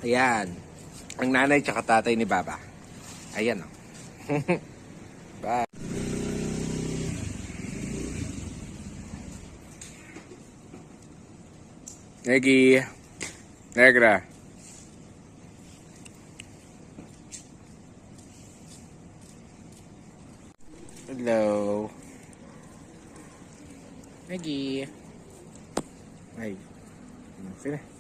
Ayan. Ang nanay tsaka tatay ni Baba. Ayan o. Bye. Negi. Negra. Hello. Negi. Ay. Sini.